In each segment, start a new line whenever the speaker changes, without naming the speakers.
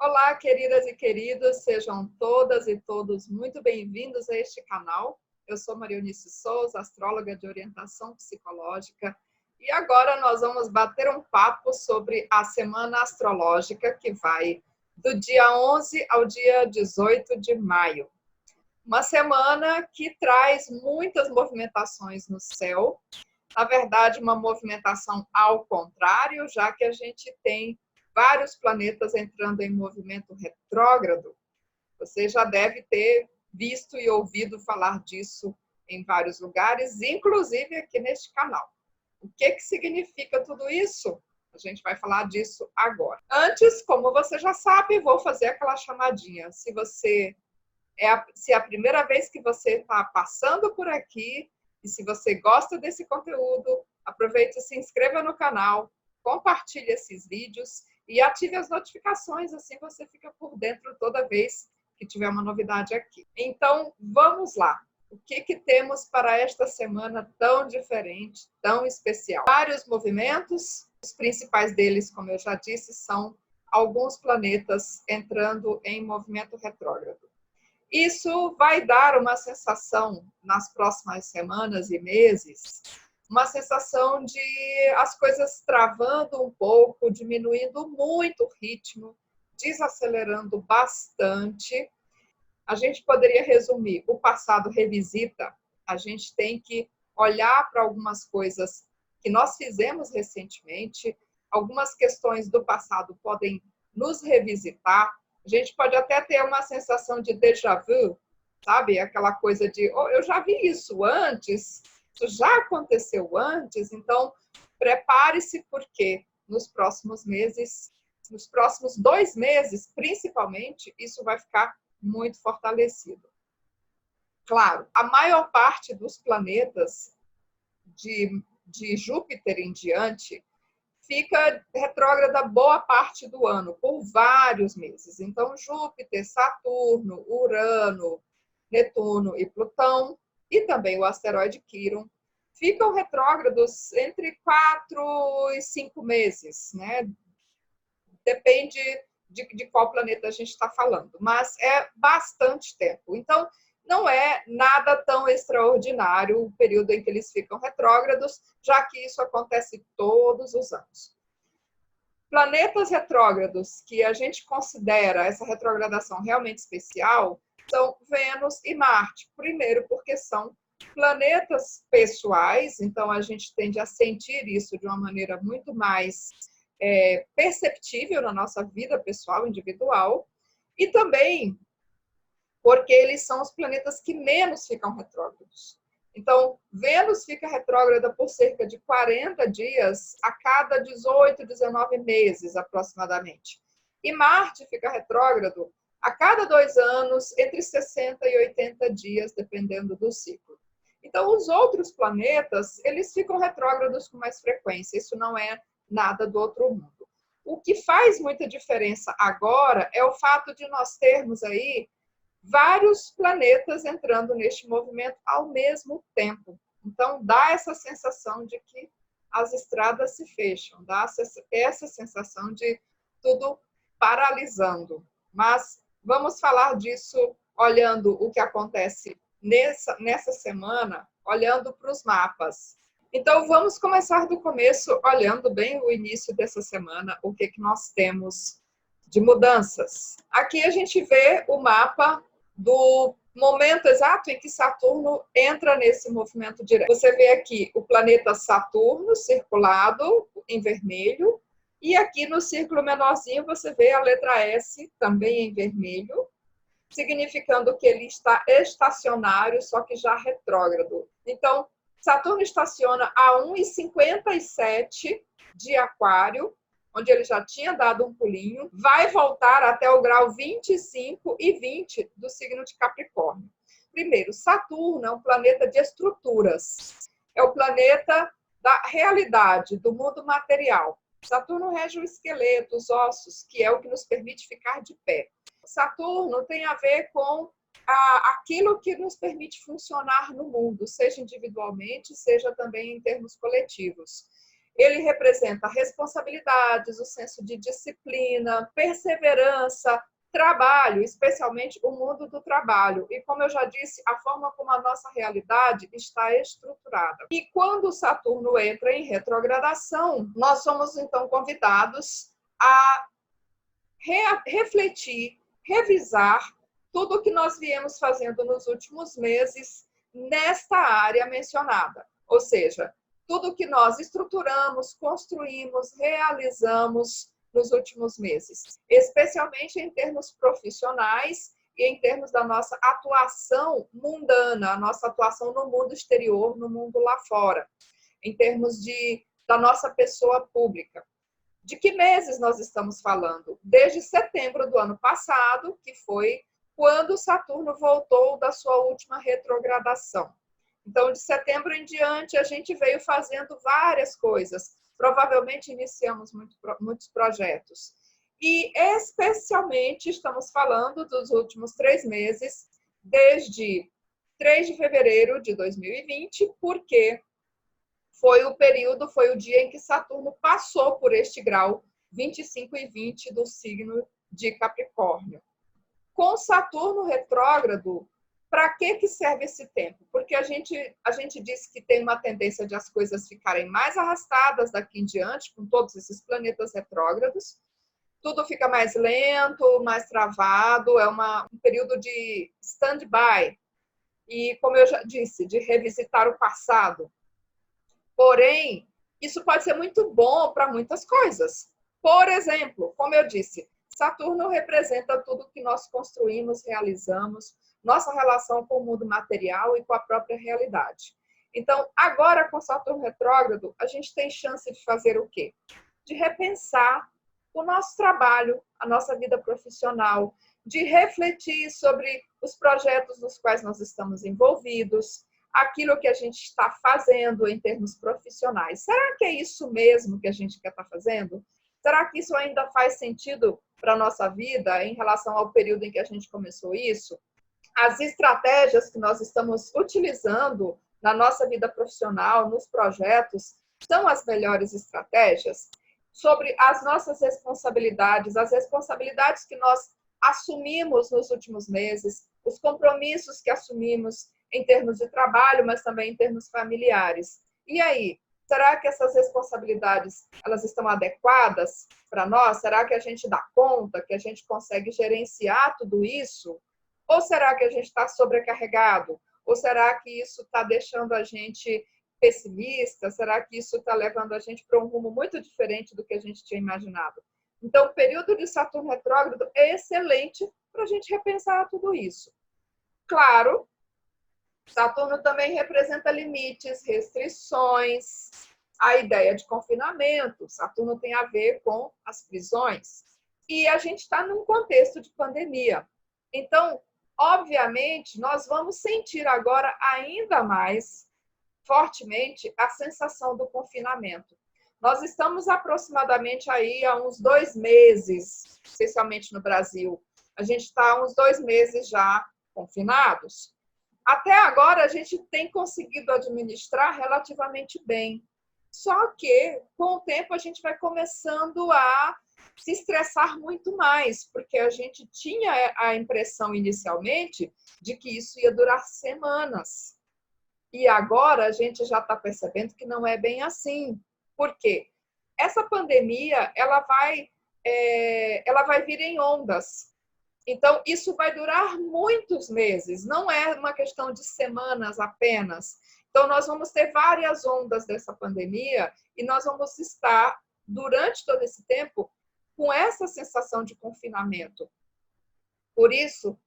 Olá, queridas e queridos, sejam todas e todos muito bem-vindos a este canal. Eu sou Maria Eunice Souza, astróloga de orientação psicológica, e agora nós vamos bater um papo sobre a semana astrológica que vai do dia 11 ao dia 18 de maio. Uma semana que traz muitas movimentações no céu, na verdade, uma movimentação ao contrário, já que a gente tem vários planetas entrando em movimento retrógrado. Você já deve ter visto e ouvido falar disso em vários lugares, inclusive aqui neste canal. O que significa tudo isso? A gente vai falar disso agora. Antes, como você já sabe, vou fazer aquela chamadinha. Se é a primeira vez que você está passando por aqui, e se você gosta desse conteúdo, aproveite e se inscreva no canal, compartilhe esses vídeos e ative as notificações, assim você fica por dentro toda vez que tiver uma novidade aqui. Então, vamos lá. O que temos para esta semana tão diferente, tão especial? Vários movimentos, os principais deles, como eu já disse, são alguns planetas entrando em movimento retrógrado. Isso vai dar uma sensação, nas próximas semanas e meses, uma sensação de as coisas travando um pouco, diminuindo muito o ritmo, desacelerando bastante. A gente poderia resumir: o passado revisita, a gente tem que olhar para algumas coisas que nós fizemos recentemente, algumas questões do passado podem nos revisitar. A gente pode até ter uma sensação de déjà vu, sabe? Aquela coisa de, oh, eu já vi isso antes, isso já aconteceu antes, então prepare-se porque nos próximos meses, nos próximos 2 meses, principalmente, isso vai ficar muito fortalecido. Claro, a maior parte dos planetas de Júpiter em diante fica retrógrada boa parte do ano, por vários meses. Então, Júpiter, Saturno, Urano, Netuno e Plutão, e também o asteroide Quiron, ficam retrógrados entre 4 e 5 meses, né? Depende de qual planeta a gente está falando, mas é bastante tempo. Então, não é nada tão extraordinário o período em que eles ficam retrógrados, já que isso acontece todos os anos. Planetas retrógrados que a gente considera essa retrogradação realmente especial são Vênus e Marte. Primeiro, porque são planetas pessoais, então a gente tende a sentir isso de uma maneira muito mais perceptível na nossa vida pessoal, individual, e também porque eles são os planetas que menos ficam retrógrados. Então, Vênus fica retrógrada por cerca de 40 dias a cada 18, 19 meses, aproximadamente. E Marte fica retrógrado a cada 2 anos, entre 60 e 80 dias, dependendo do ciclo. Então, os outros planetas, eles ficam retrógrados com mais frequência. Isso não é nada do outro mundo. O que faz muita diferença agora é o fato de nós termos aí vários planetas entrando neste movimento ao mesmo tempo. Então, dá essa sensação de que as estradas se fecham, dá essa sensação de tudo paralisando. Mas vamos falar disso olhando o que acontece nessa semana, olhando para os mapas. Então, vamos começar do começo, olhando bem o início dessa semana, o que nós temos de mudanças. Aqui a gente vê o mapa do momento exato em que Saturno entra nesse movimento direto. Você vê aqui o planeta Saturno circulado em vermelho, e aqui no círculo menorzinho você vê a letra S também em vermelho, significando que ele está estacionário, só que já retrógrado. Então, Saturno estaciona a 1,57 de Aquário, onde ele já tinha dado um pulinho, vai voltar até o grau 25 e 20 do signo de Capricórnio. Primeiro, Saturno é um planeta de estruturas, é o planeta da realidade, do mundo material. Saturno rege o esqueleto, os ossos, que é o que nos permite ficar de pé. Saturno tem a ver com aquilo que nos permite funcionar no mundo, seja individualmente, seja também em termos coletivos. Ele representa responsabilidades, o senso de disciplina, perseverança, trabalho, especialmente o mundo do trabalho. E, como eu já disse, a forma como a nossa realidade está estruturada. E quando Saturno entra em retrogradação, nós somos, então, convidados a refletir, revisar tudo o que nós viemos fazendo nos últimos meses nesta área mencionada. Ou seja, tudo que nós estruturamos, construímos, realizamos nos últimos meses, especialmente em termos profissionais e em termos da nossa atuação mundana, a nossa atuação no mundo exterior, no mundo lá fora, em termos da nossa pessoa pública. De que meses nós estamos falando? Desde setembro do ano passado, que foi quando Saturno voltou da sua última retrogradação. Então, de setembro em diante, a gente veio fazendo várias coisas. Provavelmente iniciamos muitos projetos. E, especialmente, estamos falando dos últimos 3 meses, desde 3 de fevereiro de 2020, porque foi o dia em que Saturno passou por este grau 25 e 20 do signo de Capricórnio. Com Saturno retrógrado, para que serve esse tempo? Porque a gente disse que tem uma tendência de as coisas ficarem mais arrastadas daqui em diante, com todos esses planetas retrógrados. Tudo fica mais lento, mais travado, é um período de stand-by. E, como eu já disse, de revisitar o passado. Porém, isso pode ser muito bom para muitas coisas. Por exemplo, como eu disse, Saturno representa tudo que nós construímos, realizamos, nossa relação com o mundo material e com a própria realidade. Então, agora com Saturno retrógrado, a gente tem chance de fazer o quê? De repensar o nosso trabalho, a nossa vida profissional, de refletir sobre os projetos nos quais nós estamos envolvidos, aquilo que a gente está fazendo em termos profissionais. Será que é isso mesmo que a gente quer estar fazendo? Será que isso ainda faz sentido para a nossa vida em relação ao período em que a gente começou isso? As estratégias que nós estamos utilizando na nossa vida profissional, nos projetos, são as melhores estratégias? Sobre as nossas responsabilidades, as responsabilidades que nós assumimos nos últimos meses, os compromissos que assumimos em termos de trabalho, mas também em termos familiares. E aí, será que essas responsabilidades elas estão adequadas para nós? Será que a gente dá conta, que a gente consegue gerenciar tudo isso? Ou será que a gente está sobrecarregado? Ou será que isso está deixando a gente pessimista? Será que isso está levando a gente para um rumo muito diferente do que a gente tinha imaginado? Então, o período de Saturno retrógrado é excelente para a gente repensar tudo isso. Claro, Saturno também representa limites, restrições, a ideia de confinamento. Saturno tem a ver com as prisões. E a gente está num contexto de pandemia. Então, obviamente, nós vamos sentir agora ainda mais fortemente a sensação do confinamento. Nós estamos aproximadamente aí há uns 2 meses, especialmente no Brasil. A gente está há uns 2 meses já confinados. Até agora, a gente tem conseguido administrar relativamente bem. Só que, com o tempo, a gente vai começando a se estressar muito mais, porque a gente tinha a impressão inicialmente de que isso ia durar semanas. E agora a gente já está percebendo que não é bem assim. Por quê? Essa pandemia, ela vai vir em ondas. Então, isso vai durar muitos meses, não é uma questão de semanas apenas. Então, nós vamos ter várias ondas dessa pandemia e nós vamos estar, durante todo esse tempo, com essa sensação de confinamento. Por isso,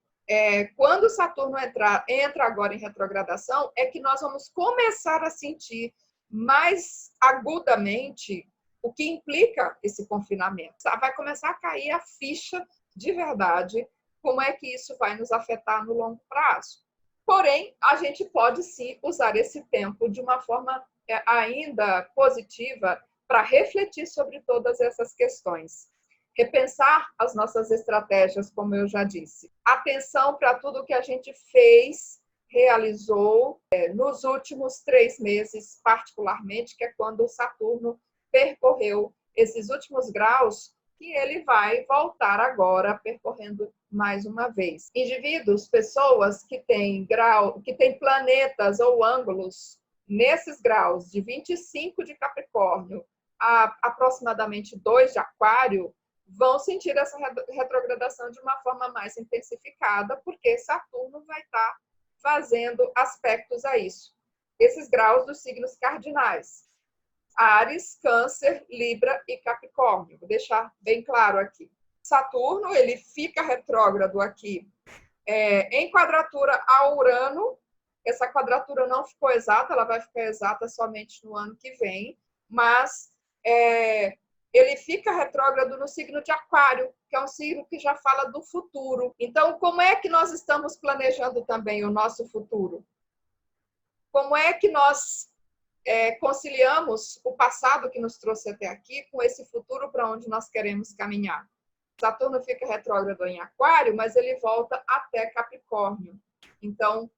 quando Saturno entra agora em retrogradação, é que nós vamos começar a sentir mais agudamente o que implica esse confinamento. Vai começar a cair a ficha de verdade, como é que isso vai nos afetar no longo prazo. Porém, a gente pode sim usar esse tempo de uma forma ainda positiva para refletir sobre todas essas questões. Repensar as nossas estratégias, como eu já disse. Atenção para tudo que a gente fez, realizou nos últimos 3 meses, particularmente, que é quando o Saturno percorreu esses últimos graus, que ele vai voltar agora percorrendo mais uma vez. Indivíduos, pessoas que têm planetas ou ângulos nesses graus de 25 de Capricórnio a aproximadamente 2 de Aquário, vão sentir essa retrogradação de uma forma mais intensificada, porque Saturno vai estar fazendo aspectos a isso. Esses graus dos signos cardinais: Áries, Câncer, Libra e Capricórnio. Vou deixar bem claro aqui. Saturno, ele fica retrógrado aqui em quadratura a Urano. Essa quadratura não ficou exata, ela vai ficar exata somente no ano que vem, mas ele fica retrógrado no signo de Aquário, que é um signo que já fala do futuro. Então, como é que nós estamos planejando também o nosso futuro? Como é que nós conciliamos o passado que nos trouxe até aqui com esse futuro para onde nós queremos caminhar? Saturno fica retrógrado em Aquário, mas ele volta até Capricórnio. Então,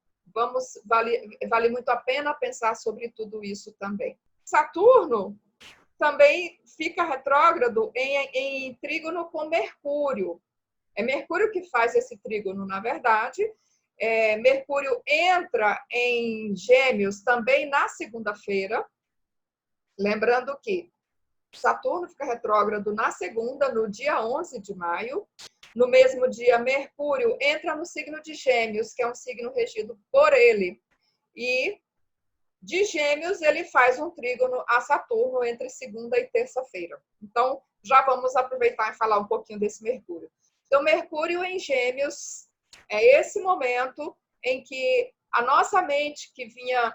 vale muito a pena pensar sobre tudo isso também. Saturno também fica retrógrado em trígono com Mercúrio. É Mercúrio que faz esse trígono, na verdade. Mercúrio entra em Gêmeos também na segunda-feira. Lembrando que Saturno fica retrógrado na segunda, no dia 11 de maio. No mesmo dia, Mercúrio entra no signo de Gêmeos, que é um signo regido por ele. E de Gêmeos, ele faz um trígono a Saturno entre segunda e terça-feira. Então, já vamos aproveitar e falar um pouquinho desse Mercúrio. Então, Mercúrio em Gêmeos é esse momento em que a nossa mente, que vinha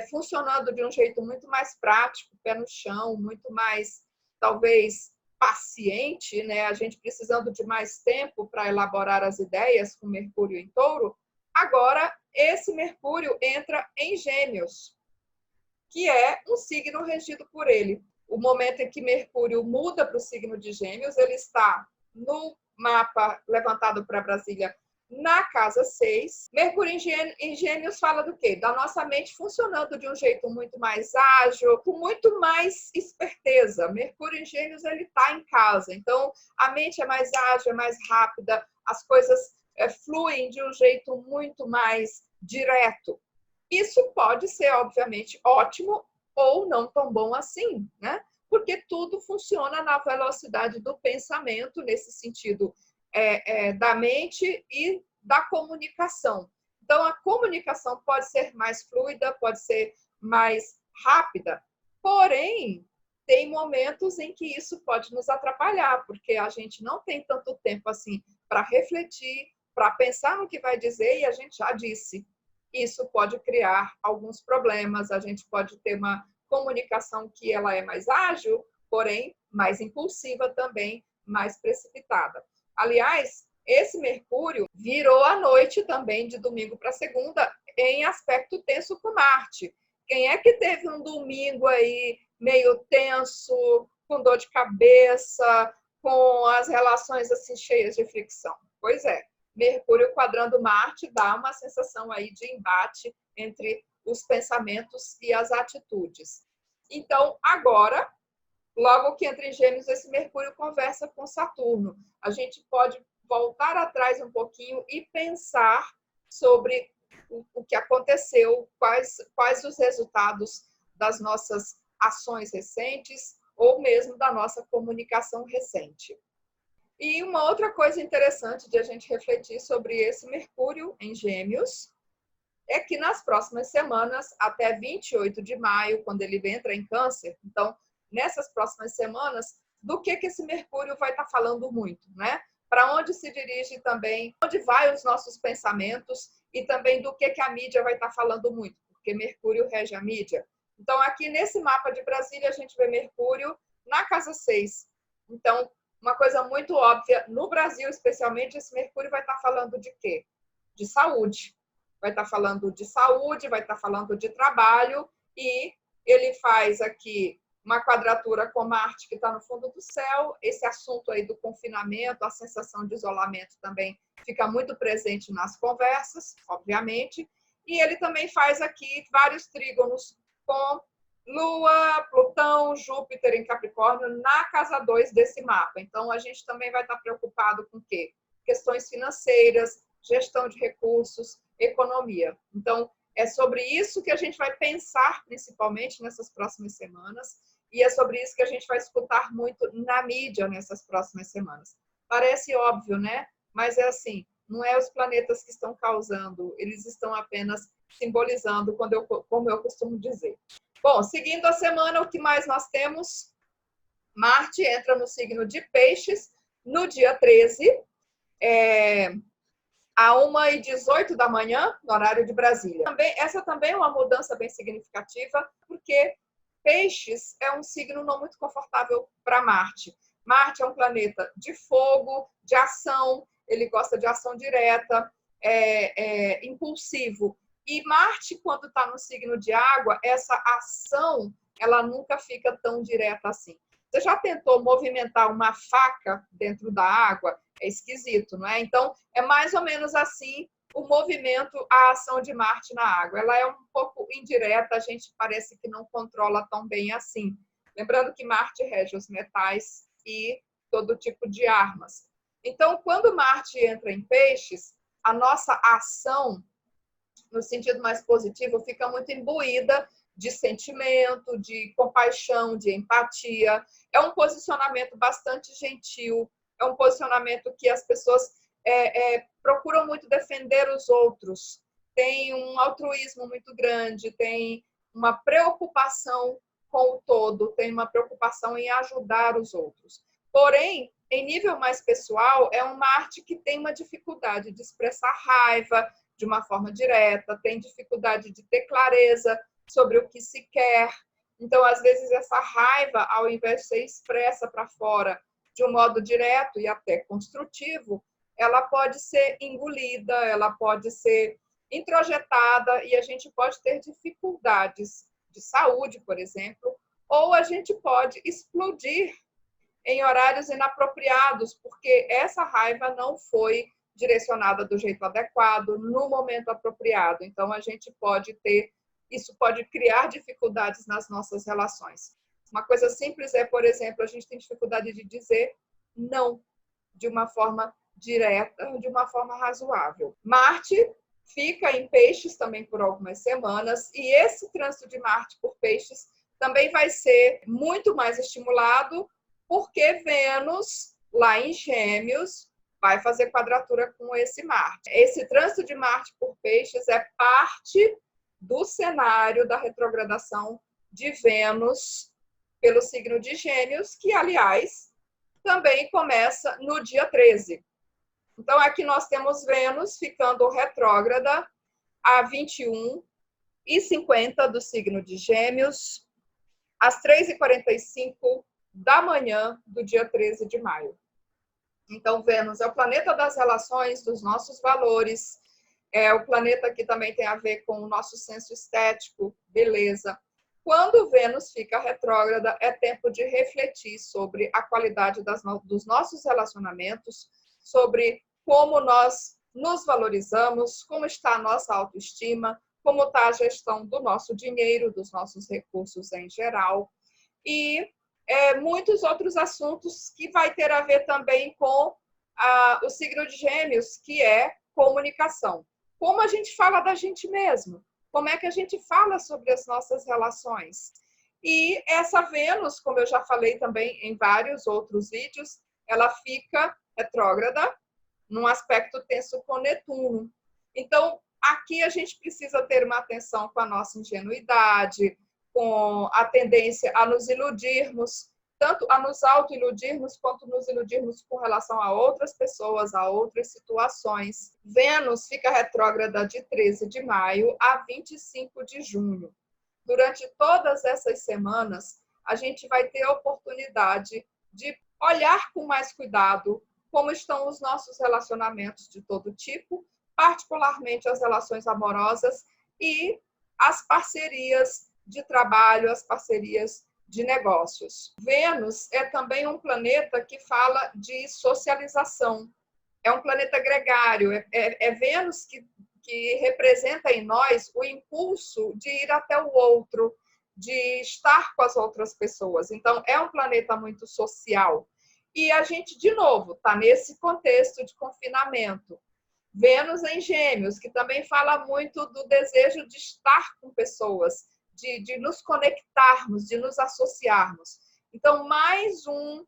funcionando de um jeito muito mais prático, pé no chão, muito mais, talvez, paciente, né? A gente precisando de mais tempo para elaborar as ideias com Mercúrio em Touro, agora esse Mercúrio entra em Gêmeos, que é um signo regido por ele. O momento em que Mercúrio muda para o signo de Gêmeos, ele está no mapa levantado para Brasília, na casa 6. Mercúrio em Gêmeos fala do quê? Da nossa mente funcionando de um jeito muito mais ágil, com muito mais esperteza. Mercúrio em Gêmeos, ele está em casa. Então, a mente é mais ágil, é mais rápida, as coisas fluem de um jeito muito mais direto. Isso pode ser, obviamente, ótimo ou não tão bom assim, né? Porque tudo funciona na velocidade do pensamento, nesse sentido da mente e da comunicação. Então, a comunicação pode ser mais fluida, pode ser mais rápida, porém, tem momentos em que isso pode nos atrapalhar, porque a gente não tem tanto tempo assim para refletir, para pensar no que vai dizer, e a gente já disse. Isso pode criar alguns problemas, a gente pode ter uma comunicação que ela é mais ágil, porém mais impulsiva também, mais precipitada. Aliás, esse Mercúrio virou à noite também, de domingo para segunda, em aspecto tenso com Marte. Quem é que teve um domingo aí meio tenso, com dor de cabeça, com as relações assim cheias de fricção? Pois é. Mercúrio quadrando Marte dá uma sensação aí de embate entre os pensamentos e as atitudes. Então, agora, logo que entra em Gêmeos, esse Mercúrio conversa com Saturno. A gente pode voltar atrás um pouquinho e pensar sobre o que aconteceu, quais os resultados das nossas ações recentes ou mesmo da nossa comunicação recente. E uma outra coisa interessante de a gente refletir sobre esse Mercúrio em Gêmeos é que nas próximas semanas, até 28 de maio, quando ele entra em Câncer, então, nessas próximas semanas, do que esse Mercúrio vai estar falando muito, né? Para onde se dirige também, onde vai os nossos pensamentos e também do que a mídia vai estar falando muito, porque Mercúrio rege a mídia. Então, aqui nesse mapa de Brasília, a gente vê Mercúrio na casa 6. Então, uma coisa muito óbvia, no Brasil especialmente, esse Mercúrio vai estar falando de quê? De saúde. Vai estar falando de saúde, vai estar falando de trabalho, e ele faz aqui uma quadratura com Marte, que está no fundo do céu. Esse assunto aí do confinamento, a sensação de isolamento também fica muito presente nas conversas, obviamente. E ele também faz aqui vários trígonos com Lua, Plutão, Júpiter em Capricórnio na casa 2 desse mapa. Então, a gente também vai estar preocupado com o quê? Questões financeiras, gestão de recursos, economia. Então, é sobre isso que a gente vai pensar principalmente nessas próximas semanas e é sobre isso que a gente vai escutar muito na mídia nessas próximas semanas. Parece óbvio, né? Mas é assim, não é os planetas que estão causando, eles estão apenas simbolizando, como eu costumo dizer. Bom, seguindo a semana, o que mais nós temos? Marte entra no signo de Peixes no dia 13, a 1h18 da manhã, no horário de Brasília. Essa também é uma mudança bem significativa, porque Peixes é um signo não muito confortável para Marte. Marte é um planeta de fogo, de ação, ele gosta de ação direta, impulsivo. E Marte, quando está no signo de água, essa ação ela nunca fica tão direta assim. Você já tentou movimentar uma faca dentro da água? É esquisito, não é? Então, é mais ou menos assim o movimento, a ação de Marte na água. Ela é um pouco indireta, a gente parece que não controla tão bem assim. Lembrando que Marte rege os metais e todo tipo de armas. Então, quando Marte entra em Peixes, a nossa ação, no sentido mais positivo, fica muito imbuída de sentimento, de compaixão, de empatia. É um posicionamento bastante gentil, é um posicionamento que as pessoas procuram muito defender os outros, tem um altruísmo muito grande, tem uma preocupação com o todo, tem uma preocupação em ajudar os outros. Porém, em nível mais pessoal, é uma arte que tem uma dificuldade de expressar raiva de uma forma direta, tem dificuldade de ter clareza sobre o que se quer. Então, às vezes, essa raiva, ao invés de ser expressa para fora de um modo direto e até construtivo, ela pode ser engolida, ela pode ser introjetada e a gente pode ter dificuldades de saúde, por exemplo, ou a gente pode explodir em horários inapropriados, porque essa raiva não foi direcionada do jeito adequado, no momento apropriado. Então, a gente pode ter, isso pode criar dificuldades nas nossas relações. Uma coisa simples é, por exemplo, a gente tem dificuldade de dizer não de uma forma direta, de uma forma razoável. Marte fica em Peixes também por algumas semanas, e esse trânsito de Marte por Peixes também vai ser muito mais estimulado, porque Vênus, lá em Gêmeos, vai fazer quadratura com esse Marte. Esse trânsito de Marte por Peixes é parte do cenário da retrogradação de Vênus pelo signo de Gêmeos, que, aliás, também começa no dia 13. Então, aqui nós temos Vênus ficando retrógrada a 21h50 do signo de Gêmeos, às 3h45 da manhã do dia 13 de maio. Então, Vênus é o planeta das relações, dos nossos valores, é o planeta que também tem a ver com o nosso senso estético, beleza. Quando Vênus fica retrógrada, é tempo de refletir sobre a qualidade dos nossos relacionamentos, sobre como nós nos valorizamos, como está a nossa autoestima, como está a gestão do nosso dinheiro, dos nossos recursos em geral. E muitos outros assuntos que vai ter a ver também com o signo de Gêmeos, que é comunicação. Como a gente fala da gente mesmo? Como é que a gente fala sobre as nossas relações? E essa Vênus, como eu já falei também em vários outros vídeos, ela fica retrógrada num aspecto tenso com Netuno. Então, aqui a gente precisa ter uma atenção com a nossa ingenuidade, com a tendência a nos iludirmos, tanto a nos auto-iludirmos, quanto nos iludirmos com relação a outras pessoas, a outras situações. Vênus fica retrógrada de 13 de maio a 25 de junho. Durante todas essas semanas, a gente vai ter a oportunidade de olhar com mais cuidado como estão os nossos relacionamentos de todo tipo, particularmente as relações amorosas e as parcerias de trabalho, as parcerias de negócios. Vênus é também um planeta que fala de socialização. É um planeta gregário. É Vênus que representa em nós o impulso de ir até o outro, de estar com as outras pessoas. Então, é um planeta muito social. E a gente, de novo, está nesse contexto de confinamento. Vênus em Gêmeos, que também fala muito do desejo de estar com pessoas, de nos conectarmos, de nos associarmos. Então, mais um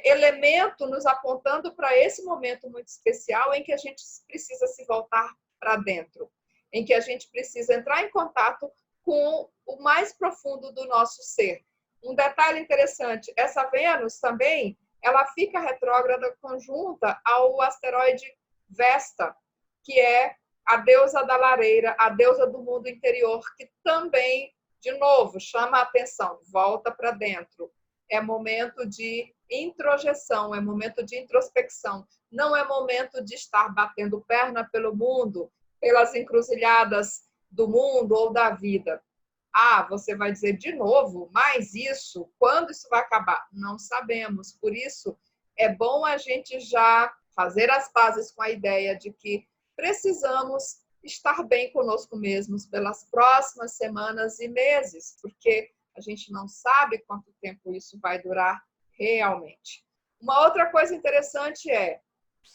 elemento nos apontando para esse momento muito especial em que a gente precisa se voltar para dentro, em que a gente precisa entrar em contato com o mais profundo do nosso ser. Um detalhe interessante, essa Vênus também, ela fica retrógrada conjunta ao asteroide Vesta, que é a deusa da lareira, a deusa do mundo interior, que também, de novo, chama a atenção, volta para dentro. É momento de introjeção, é momento de introspecção. Não é momento de estar batendo perna pelo mundo, pelas encruzilhadas do mundo ou da vida. Ah, você vai dizer de novo, mas isso, quando isso vai acabar? Não sabemos. Por isso, é bom a gente já fazer as pazes com a ideia de que precisamos estar bem conosco mesmos pelas próximas semanas e meses, porque a gente não sabe quanto tempo isso vai durar realmente. Uma outra coisa interessante é,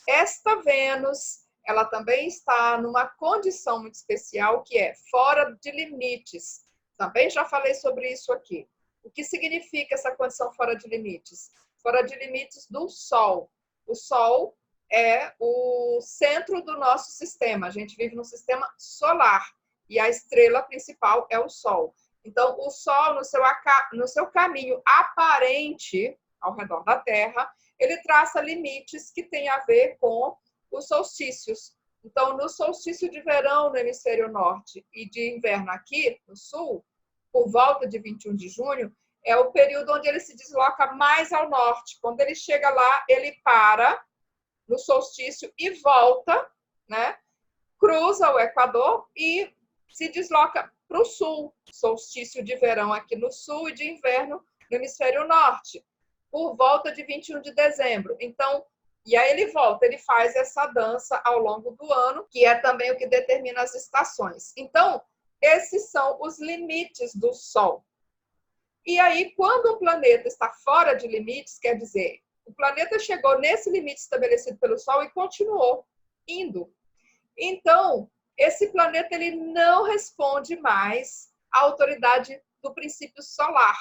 esta Vênus, ela também está numa condição muito especial, que é fora de limites. Também já falei sobre isso aqui. O que significa essa condição fora de limites? Fora de limites do Sol. O Sol é o centro do nosso sistema. A gente vive no sistema solar e a estrela principal é o Sol. Então, o Sol, no seu caminho aparente ao redor da Terra, ele traça limites que têm a ver com os solstícios. Então, no solstício de verão no hemisfério norte e de inverno aqui no sul, por volta de 21 de junho, é o período onde ele se desloca mais ao norte. Quando ele chega lá, ele para no solstício e volta, né? Cruza o Equador e se desloca para o sul. Solstício de verão aqui no sul e de inverno no hemisfério norte, por volta de 21 de dezembro. Então, e aí ele volta, ele faz essa dança ao longo do ano, que é também o que determina as estações. Então, esses são os limites do Sol. E aí, quando um planeta está fora de limites, quer dizer, o planeta chegou nesse limite estabelecido pelo Sol e continuou indo. Então, esse planeta ele não responde mais à autoridade do princípio solar.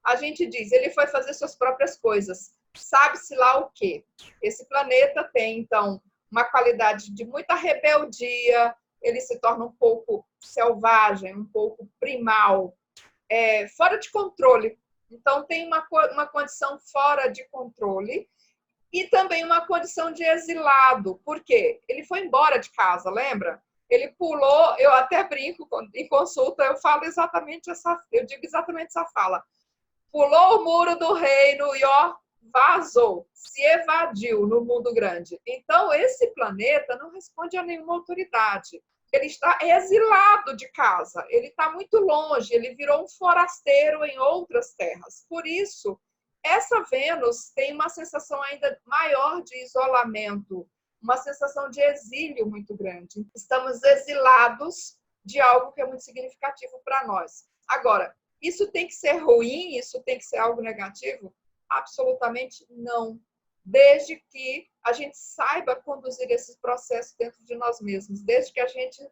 A gente diz, ele foi fazer suas próprias coisas, sabe-se lá o quê. Esse planeta tem, então, uma qualidade de muita rebeldia, ele se torna um pouco selvagem, um pouco primal, fora de controle. Então, tem uma condição fora de controle e também uma condição de exilado. Por quê? Ele foi embora de casa, lembra? Ele pulou, eu até brinco em consulta, eu digo exatamente essa fala. Pulou o muro do reino e vazou, se evadiu no mundo grande. Então, esse planeta não responde a nenhuma autoridade. Ele está exilado de casa, ele está muito longe, ele virou um forasteiro em outras terras. Por isso, essa Vênus tem uma sensação ainda maior de isolamento, uma sensação de exílio muito grande. Estamos exilados de algo que é muito significativo para nós. Agora, isso tem que ser ruim? Isso tem que ser algo negativo? Absolutamente não. Desde que a gente saiba conduzir esses processos dentro de nós mesmos, desde que a gente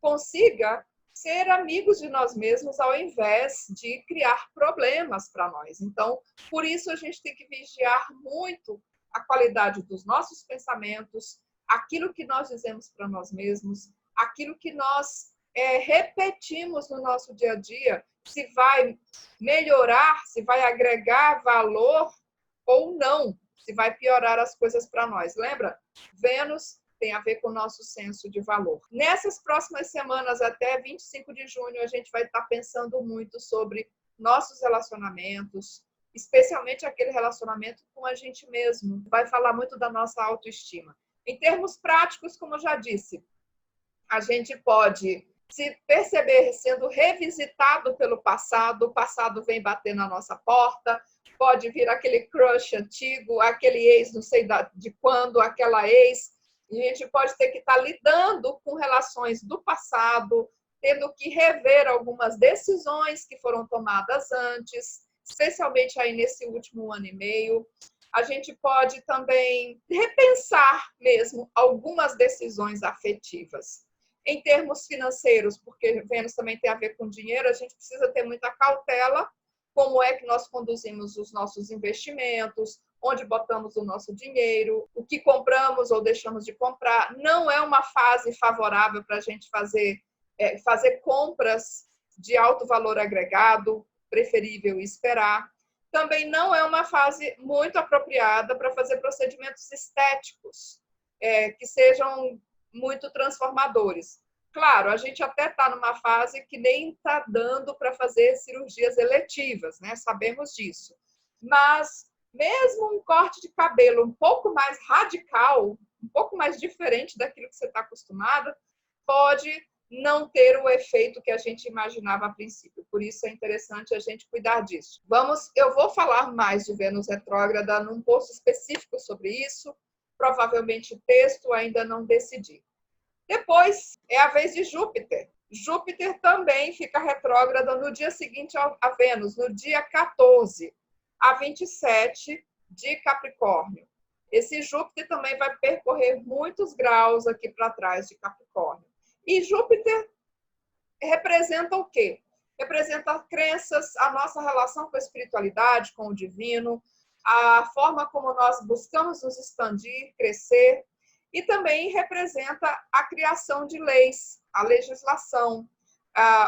consiga ser amigos de nós mesmos ao invés de criar problemas para nós. Então, por isso a gente tem que vigiar muito a qualidade dos nossos pensamentos, aquilo que nós dizemos para nós mesmos, aquilo que nós repetimos no nosso dia a dia, se vai melhorar, se vai agregar valor ou não, se vai piorar as coisas para nós. Lembra? Vênus tem a ver com o nosso senso de valor. Nessas próximas semanas, até 25 de junho, a gente vai estar pensando muito sobre nossos relacionamentos, especialmente aquele relacionamento com a gente mesmo. Vai falar muito da nossa autoestima. Em termos práticos, como eu já disse, a gente pode se perceber sendo revisitado pelo passado, o passado vem bater na nossa porta, pode vir aquele crush antigo, aquele ex, não sei de quando, aquela ex, e a gente pode ter que estar lidando com relações do passado, tendo que rever algumas decisões que foram tomadas antes, especialmente aí nesse último ano e meio. A gente pode também repensar mesmo algumas decisões afetivas. Em termos financeiros, porque Vênus também tem a ver com dinheiro, a gente precisa ter muita cautela como é que nós conduzimos os nossos investimentos, onde botamos o nosso dinheiro, o que compramos ou deixamos de comprar. Não é uma fase favorável para a gente fazer compras de alto valor agregado, preferível esperar. Também não é uma fase muito apropriada para fazer procedimentos estéticos que sejam muito transformadores. Claro, a gente até está numa fase que nem está dando para fazer cirurgias eletivas, né? Sabemos disso. Mas mesmo um corte de cabelo um pouco mais radical, um pouco mais diferente daquilo que você está acostumada, pode não ter o efeito que a gente imaginava a princípio. Por isso é interessante a gente cuidar disso. Eu vou falar mais de Vênus retrógrada num post específico sobre isso. Provavelmente o texto ainda não decidi. Depois é a vez de Júpiter. Júpiter também fica retrógrada no dia seguinte a Vênus, no dia 14 a 27 de Capricórnio. Esse Júpiter também vai percorrer muitos graus aqui para trás de Capricórnio. E Júpiter representa o quê? Representa crenças, a nossa relação com a espiritualidade, com o divino, a forma como nós buscamos nos expandir, crescer, e também representa a criação de leis, a legislação,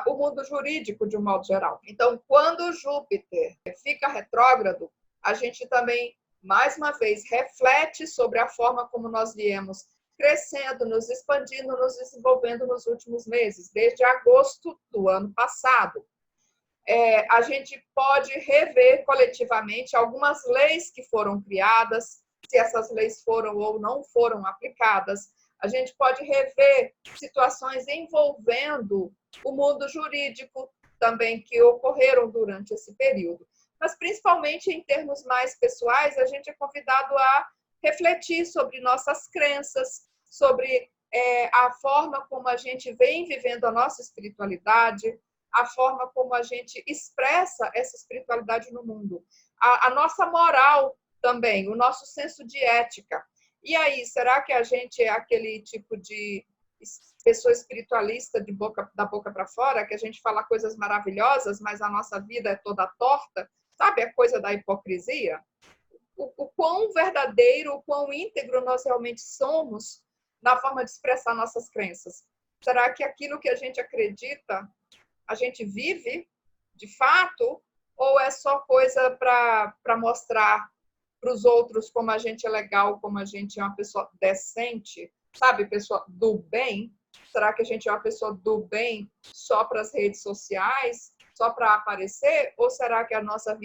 o mundo jurídico de um modo geral. Então, quando Júpiter fica retrógrado, a gente também, mais uma vez, reflete sobre a forma como nós viemos crescendo, nos expandindo, nos desenvolvendo nos últimos meses, desde agosto do ano passado. A gente pode rever coletivamente algumas leis que foram criadas, se essas leis foram ou não foram aplicadas. A gente pode rever situações envolvendo o mundo jurídico também que ocorreram durante esse período. Mas, principalmente em termos mais pessoais, a gente é convidado a refletir sobre nossas crenças, sobre a forma como a gente vem vivendo a nossa espiritualidade, a forma como a gente expressa essa espiritualidade no mundo, a nossa moral também, o nosso senso de ética. E aí, será que a gente é aquele tipo de pessoa espiritualista da boca para fora, que a gente fala coisas maravilhosas, mas a nossa vida é toda torta? Sabe a coisa da hipocrisia? O quão verdadeiro, o quão íntegro nós realmente somos na forma de expressar nossas crenças. Será que aquilo que a gente acredita, a gente vive de fato? Ou é só coisa para mostrar para os outros como a gente é legal, como a gente é uma pessoa decente, sabe? Pessoa do bem? Será que a gente é uma pessoa do bem só para as redes sociais, só para aparecer? Ou será que a nossa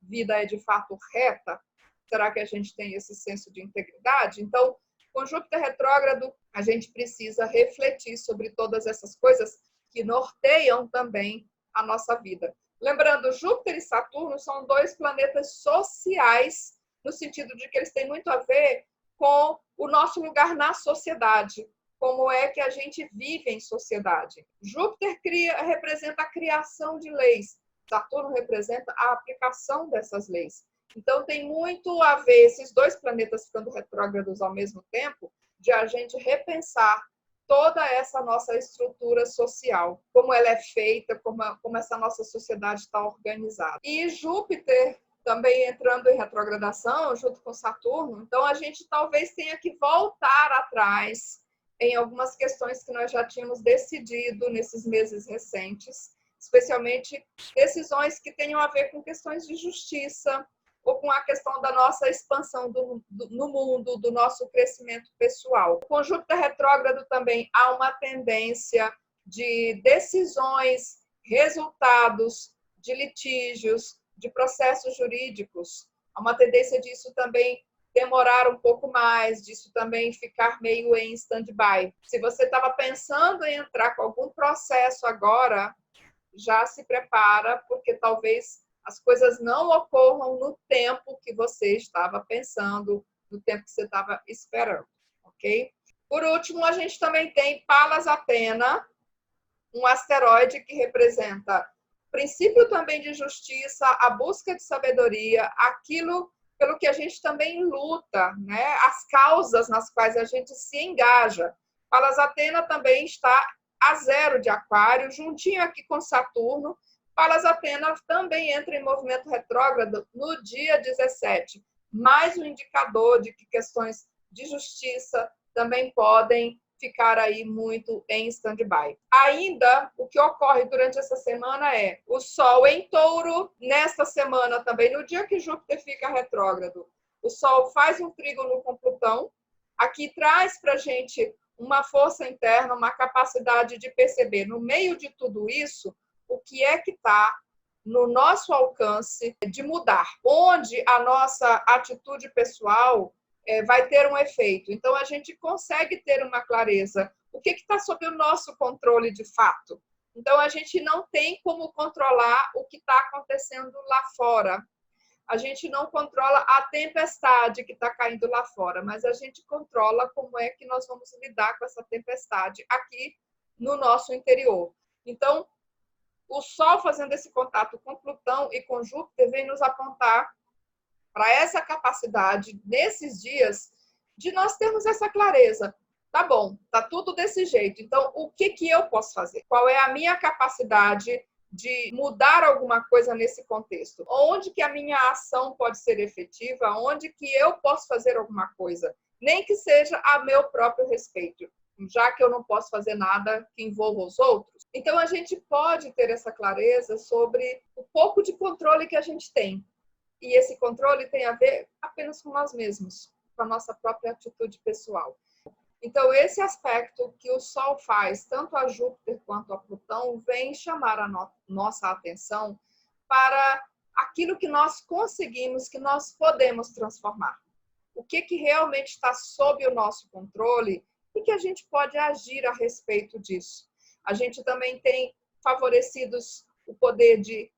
vida é de fato reta? Será que a gente tem esse senso de integridade? Então, com Júpiter retrógrado, a gente precisa refletir sobre todas essas coisas que norteiam também a nossa vida. Lembrando, Júpiter e Saturno são dois planetas sociais, no sentido de que eles têm muito a ver com o nosso lugar na sociedade, como é que a gente vive em sociedade. Júpiter representa a criação de leis, Saturno representa a aplicação dessas leis. Então, tem muito a ver, esses dois planetas ficando retrógrados ao mesmo tempo, de a gente repensar toda essa nossa estrutura social, como ela é feita, como essa nossa sociedade está organizada. E Júpiter também entrando em retrogradação, junto com Saturno, então a gente talvez tenha que voltar atrás em algumas questões que nós já tínhamos decidido nesses meses recentes, especialmente decisões que tenham a ver com questões de justiça, ou com a questão da nossa expansão no mundo, do nosso crescimento pessoal. Com Júpiter retrógrado também há uma tendência de decisões, resultados de litígios, de processos jurídicos. Há uma tendência disso também demorar um pouco mais, disso também ficar meio em stand-by. Se você estava pensando em entrar com algum processo agora, já se prepara, porque talvez as coisas não ocorram no tempo que você estava pensando, no tempo que você estava esperando, ok? Por último, a gente também tem Palas Athena um asteroide que representa princípio também de justiça, a busca de sabedoria, aquilo pelo que a gente também luta, né? As causas nas quais a gente se engaja. Pallas Athena também está a 0 de Aquário, juntinho aqui com Saturno. Pallas Athena também entra em movimento retrógrado no dia 17, mais um indicador de que questões de justiça também podem ficar aí muito em stand-by. Ainda, o que ocorre durante essa semana é o Sol em Touro, nesta semana também, no dia que Júpiter fica retrógrado, o Sol faz um trígono com Plutão, aqui traz para a gente uma força interna, uma capacidade de perceber, no meio de tudo isso, o que é que está no nosso alcance de mudar, onde a nossa atitude pessoal vai ter um efeito. Então, a gente consegue ter uma clareza. O que está sob o nosso controle de fato? Então, a gente não tem como controlar o que está acontecendo lá fora. A gente não controla a tempestade que está caindo lá fora, mas a gente controla como é que nós vamos lidar com essa tempestade aqui no nosso interior. Então, o Sol fazendo esse contato com Plutão e com Júpiter vem nos apontar para essa capacidade, nesses dias, de nós termos essa clareza. Tá bom, tá tudo desse jeito. Então, o que eu posso fazer? Qual é a minha capacidade de mudar alguma coisa nesse contexto? Onde que a minha ação pode ser efetiva? Onde que eu posso fazer alguma coisa? Nem que seja a meu próprio respeito, já que eu não posso fazer nada que envolva os outros. Então, a gente pode ter essa clareza sobre o pouco de controle que a gente tem. E esse controle tem a ver apenas com nós mesmos, com a nossa própria atitude pessoal. Então, esse aspecto que o Sol faz, tanto a Júpiter quanto a Plutão, vem chamar a nossa atenção para aquilo que nós conseguimos, que nós podemos transformar. O que realmente está sob o nosso controle e que a gente pode agir a respeito disso. A gente também tem favorecidos o poder de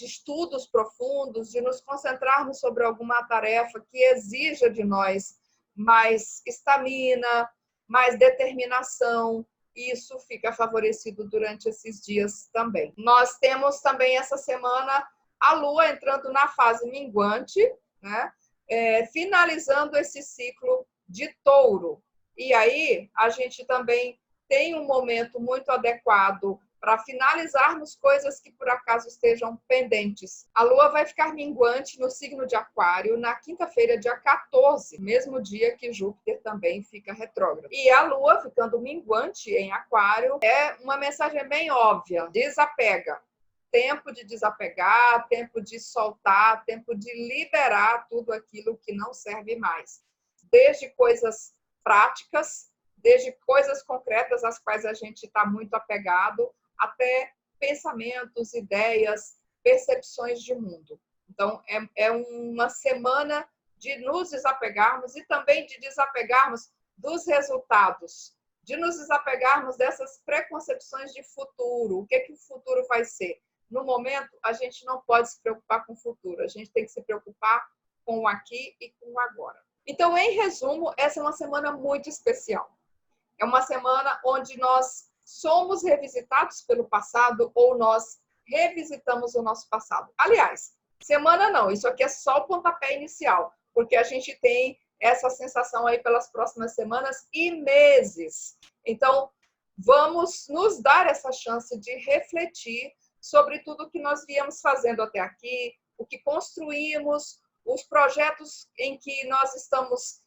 estudos profundos, de nos concentrarmos sobre alguma tarefa que exija de nós mais estamina, mais determinação. Isso fica favorecido durante esses dias também. Nós temos também essa semana a Lua entrando na fase minguante, né? Finalizando esse ciclo de Touro. E aí a gente também tem um momento muito adequado para finalizarmos coisas que por acaso estejam pendentes. A Lua vai ficar minguante no signo de Aquário na quinta-feira, dia 14, mesmo dia que Júpiter também fica retrógrado. E a Lua ficando minguante em Aquário é uma mensagem bem óbvia: desapega. Tempo de desapegar, tempo de soltar, tempo de liberar tudo aquilo que não serve mais. Desde coisas práticas, desde coisas concretas às quais a gente está muito apegado, até pensamentos, ideias, percepções de mundo. Então, é uma semana de nos desapegarmos e também de desapegarmos dos resultados, de nos desapegarmos dessas preconcepções de futuro. O que o futuro vai ser? No momento, a gente não pode se preocupar com o futuro, a gente tem que se preocupar com o aqui e com o agora. Então, em resumo, essa é uma semana muito especial. É uma semana onde nós somos revisitados pelo passado ou nós revisitamos o nosso passado. Aliás, semana não, isso aqui é só o pontapé inicial, porque a gente tem essa sensação aí pelas próximas semanas e meses. Então, vamos nos dar essa chance de refletir sobre tudo que nós viemos fazendo até aqui, o que construímos, os projetos em que nós estamos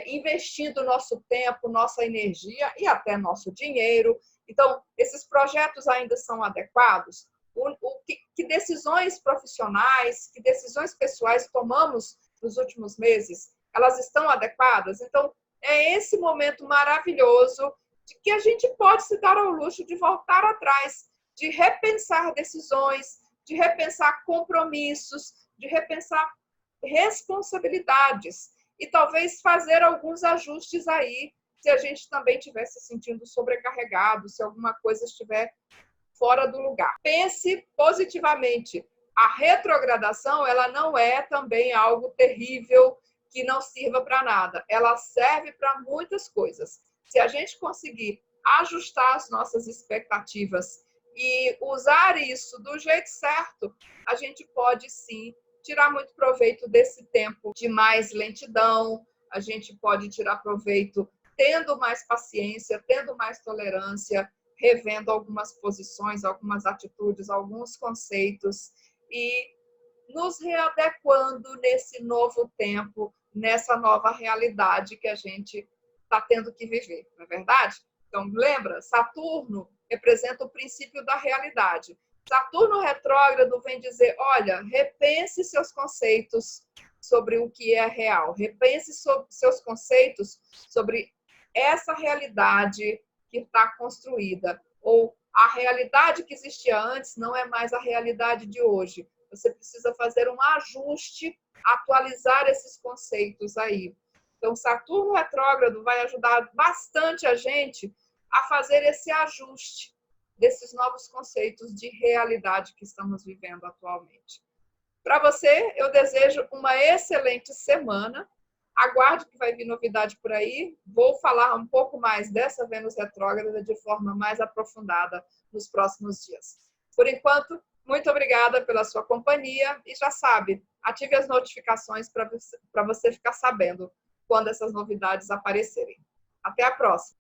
investindo nosso tempo, nossa energia e até nosso dinheiro. Então, esses projetos ainda são adequados? Que decisões profissionais, que decisões pessoais tomamos nos últimos meses, elas estão adequadas? Então, é esse momento maravilhoso de que a gente pode se dar ao luxo de voltar atrás, de repensar decisões, de repensar compromissos, de repensar responsabilidades e talvez fazer alguns ajustes aí, se a gente também estiver se sentindo sobrecarregado, se alguma coisa estiver fora do lugar. Pense positivamente. A retrogradação, ela não é também algo terrível que não sirva para nada. Ela serve para muitas coisas. Se a gente conseguir ajustar as nossas expectativas e usar isso do jeito certo, a gente pode sim tirar muito proveito desse tempo de mais lentidão, a gente pode tirar proveito tendo mais paciência, tendo mais tolerância, revendo algumas posições, algumas atitudes, alguns conceitos e nos readequando nesse novo tempo, nessa nova realidade que a gente está tendo que viver, não é verdade? Então, lembra, Saturno representa o princípio da realidade. Saturno retrógrado vem dizer, olha, repense seus conceitos sobre o que é real, repense seus conceitos sobre essa realidade que está construída, ou a realidade que existia antes não é mais a realidade de hoje. Você precisa fazer um ajuste, atualizar esses conceitos aí. Então, Saturno retrógrado vai ajudar bastante a gente a fazer esse ajuste desses novos conceitos de realidade que estamos vivendo atualmente. Para você, eu desejo uma excelente semana. Aguarde que vai vir novidade por aí. Vou falar um pouco mais dessa Vênus retrógrada de forma mais aprofundada nos próximos dias. Por enquanto, muito obrigada pela sua companhia e já sabe, ative as notificações para você ficar sabendo quando essas novidades aparecerem. Até a próxima!